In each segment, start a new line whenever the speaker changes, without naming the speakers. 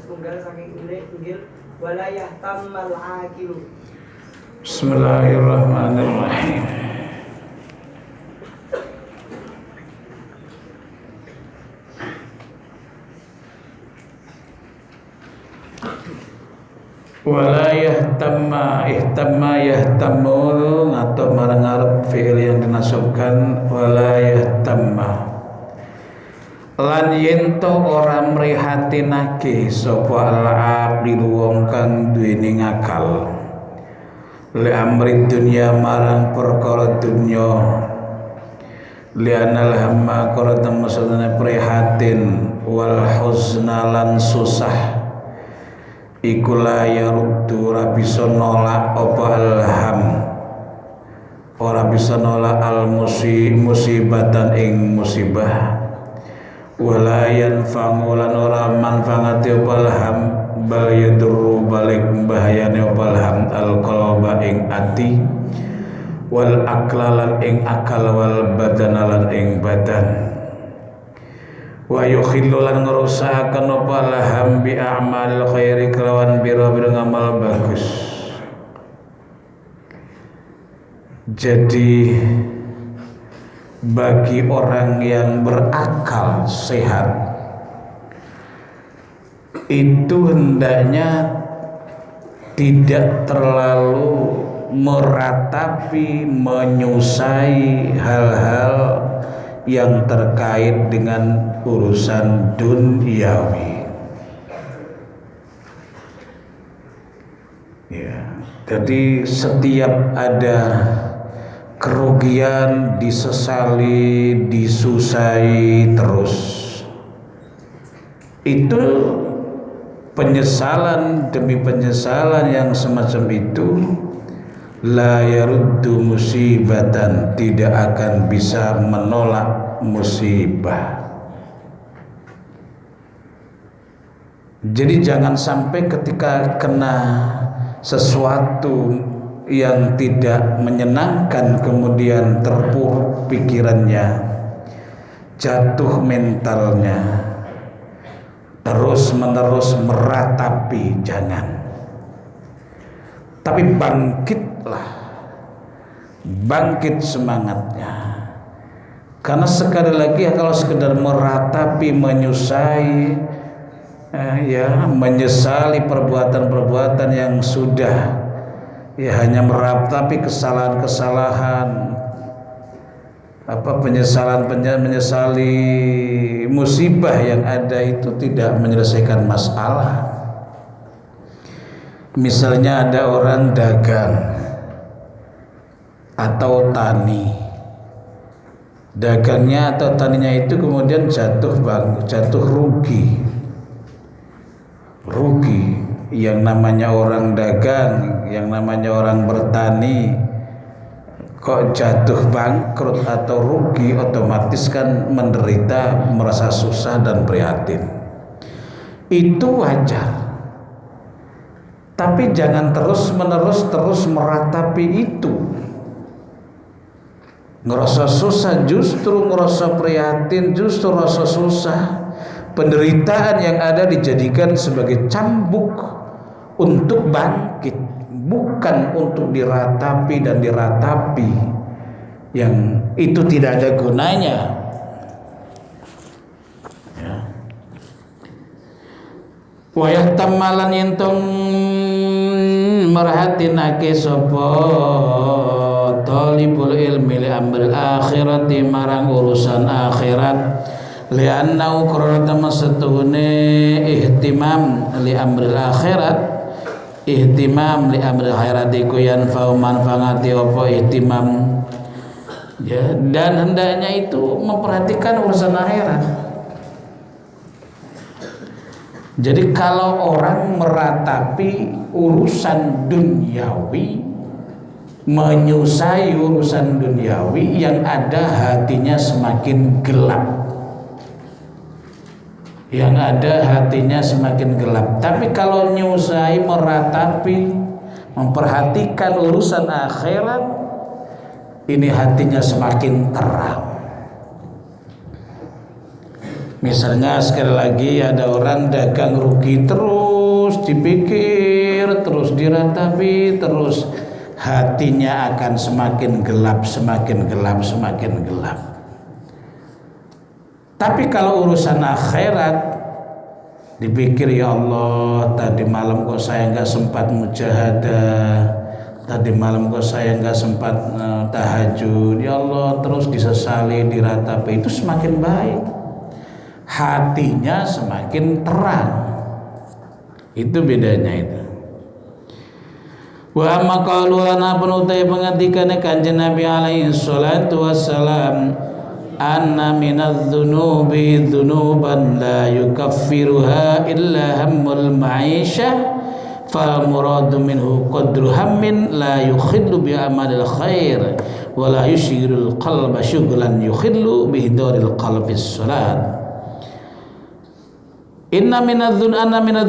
setunggal saking inggil wala yahtammal aqilu.
Bismillahirrahmanirrahim. Wala yahtamma yahtammu atau marang arep fi'il yang dinasabkan wala yahtamma lan yen to ora mrihatinake sapa al-aqil wong kang duweni ngakal li amri dunya marang perkara dunya li anal hamma karo temasane prihatin wal huzna lan susah iku la yaruddu ora bisa nolak apa alham ora bisa nolak musibatan ing musibah wala yanfa'u lan ora manfaati apa alham bal yadurru balik bahayane apa alham alqalba ing ati wal aqlalan ing akal wal badana lan ing badan wa yukhillu lan ngerusakan apa alham bi a'mal khairi kelawan biro-biro ngamal bagus. Jadi bagi orang yang berakal sehat itu hendaknya tidak terlalu meratapi menyusai hal-hal yang terkait dengan urusan duniawi. Ya, jadi setiap ada kerugian disesali, disusai terus. Itu penyesalan demi penyesalan yang semacam itu la yaruddu musibatan tidak akan bisa menolak musibah. Jadi jangan sampai ketika kena sesuatu yang tidak menyenangkan kemudian terpuruk pikirannya, jatuh mentalnya, terus menerus meratapi, jangan. Tapi bangkit semangatnya, karena sekali lagi kalau sekedar meratapi menyusai menyesali perbuatan-perbuatan yang sudah hanya meratapi kesalahan-kesalahan menyesali musibah yang ada itu tidak menyelesaikan masalah. Misalnya ada orang dagang atau tani, dagangnya atau taninya itu kemudian jatuh rugi. Yang namanya orang dagang, yang namanya orang bertani kok jatuh bangkrut atau rugi, otomatis kan menderita, merasa susah dan prihatin. Itu wajar. Tapi jangan terus meratapi itu. Ngerasa susah, justru ngerasa prihatin, justru rasa susah. Penderitaan yang ada dijadikan sebagai cambuk untuk bangkit, bukan untuk diratapi dan diratapi yang itu tidak ada gunanya. Wa yahtamalan yentong merhatinake sapa talibul ilmi li amril akhirati marang urusan akhirat li'annau karena temasatuhune ihtimam li amril akhirat ihtimam li amril akhirat iku yanfa'u manfaati apa ihtimam ya, dan hendaknya itu memperhatikan urusan akhirat. Jadi kalau orang meratapi urusan duniawi, menyusai urusan duniawi, yang ada hatinya semakin gelap. Yang ada hatinya semakin gelap. Tapi kalau nyusai, meratapi, memperhatikan urusan akhirat, ini hatinya semakin terang. Misalnya sekali lagi ada orang dagang rugi terus dipikir, terus diratapi, terus hatinya akan semakin gelap, semakin gelap, semakin gelap. Tapi kalau urusan akhirat dipikir, ya Allah, tadi malam kok saya nggak sempat mujahadah, tadi malam kok saya nggak sempat tahajud, ya Allah, terus disesali, diratapi, itu semakin baik, hatinya semakin terang. Itu bedanya itu. Wa amma qalu ana penutai pengatikane Kanjeng Nabi alaihi salatu wassalam, anna minadz dzunubi dzunuban la yukaffiruha illa hammul ma'isyah fal muradu minhu qadru hammin la yukhillu bi amalil khair wa la yushghilul qalba syughlan yukhillu bi hidaril qalbi salat. Inna minadz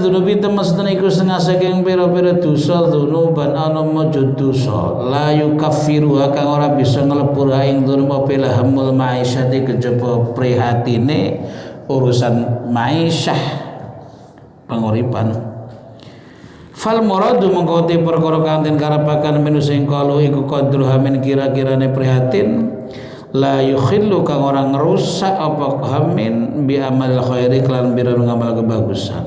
dzunubi temasna iku setengah saking pira-pira dosa dzunuban ana mujud dosa la yukaffiruha kang ora bisa nglepur ing dzunub apa hamul ma'isyati kejaba prihatine urusan ma'isyah panguripan. Fal muradu mengko te perkara kang den karepaken minu sing kalu iku qadru hamin kira-kirane prihatin la yukhillu kang orang ngerusak apa hamin bi amal khairi kelan biro ngamal kebagusan.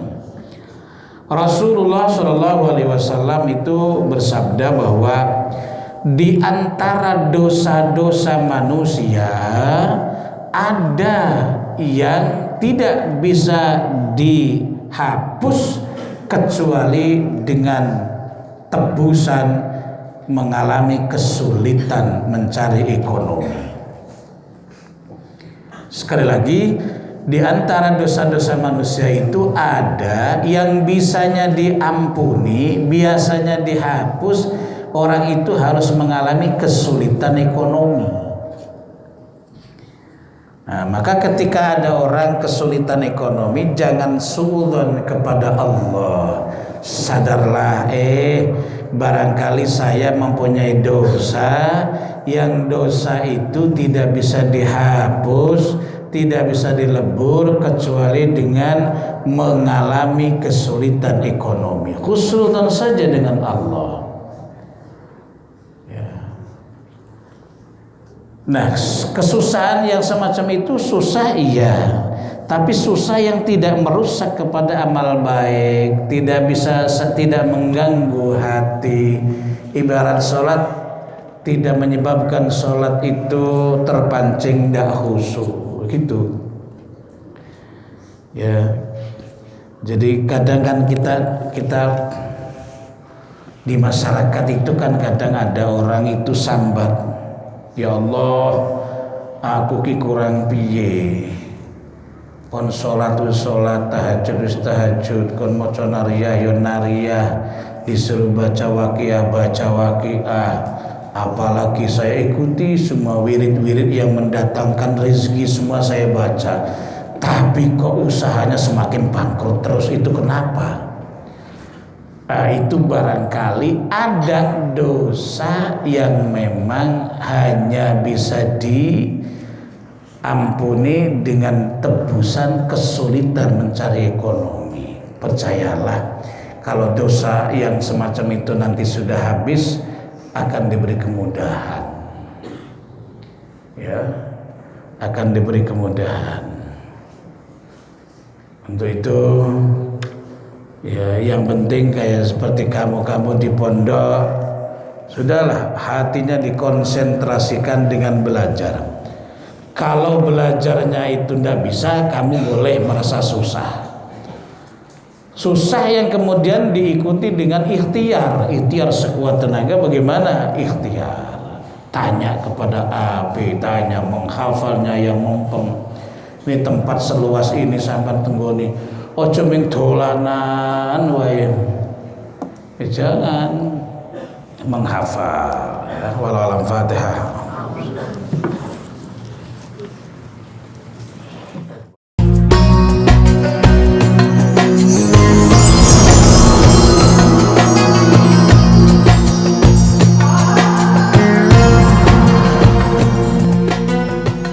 Rasulullah Shallallahu Alaihi Wasallam itu bersabda bahwa di antara dosa-dosa manusia ada yang tidak bisa dihapus kecuali dengan tebusan mengalami kesulitan mencari ekonomi. Sekali lagi, di antara dosa-dosa manusia itu ada yang bisanya diampuni, biasanya dihapus, orang itu harus mengalami kesulitan ekonomi. Nah, maka ketika ada orang kesulitan ekonomi, jangan suudzon kepada Allah. Sadarlah, barangkali saya mempunyai dosa, yang dosa itu tidak bisa dihapus, tidak bisa dilebur kecuali dengan mengalami kesulitan ekonomi. Khusnudzon saja dengan Allah. Ya. Nah, kesusahan yang semacam itu susah iya, tapi susah yang tidak merusak kepada amal baik, tidak mengganggu hati. Ibarat sholat tidak menyebabkan sholat itu terpancing dak khusyuk, begitu. Ya, jadi kadang kan kita di masyarakat itu kan kadang ada orang itu sambat, ya Allah, aku ki kurang piye, kon sholat tahajud, kon maca nariyah yo nariyah, disuruh baca waqiah, apalagi saya ikuti semua wirid-wirid yang mendatangkan rezeki, semua saya baca, tapi kok usahanya semakin bangkrut terus, itu kenapa? Itu barangkali ada dosa yang memang hanya bisa diampuni dengan tebusan kesulitan mencari ekonomi. Percayalah, kalau dosa yang semacam itu nanti sudah habis, akan diberi kemudahan, ya, akan diberi kemudahan. Untuk itu, ya, yang penting kayak seperti kamu di pondok, sudahlah hatinya dikonsentrasikan dengan belajar. Kalau belajarnya itu tidak bisa, kamu boleh merasa susah. Susah yang kemudian diikuti dengan ikhtiar sekuat tenaga. Bagaimana ikhtiar? Tanya kepada AB, tanya, menghafalnya yang mumpung. Ini tempat seluas ini sampai tenggoni. Ojo ming dolanan wae. Jangan menghafal. Ya, walau alam Fatihah.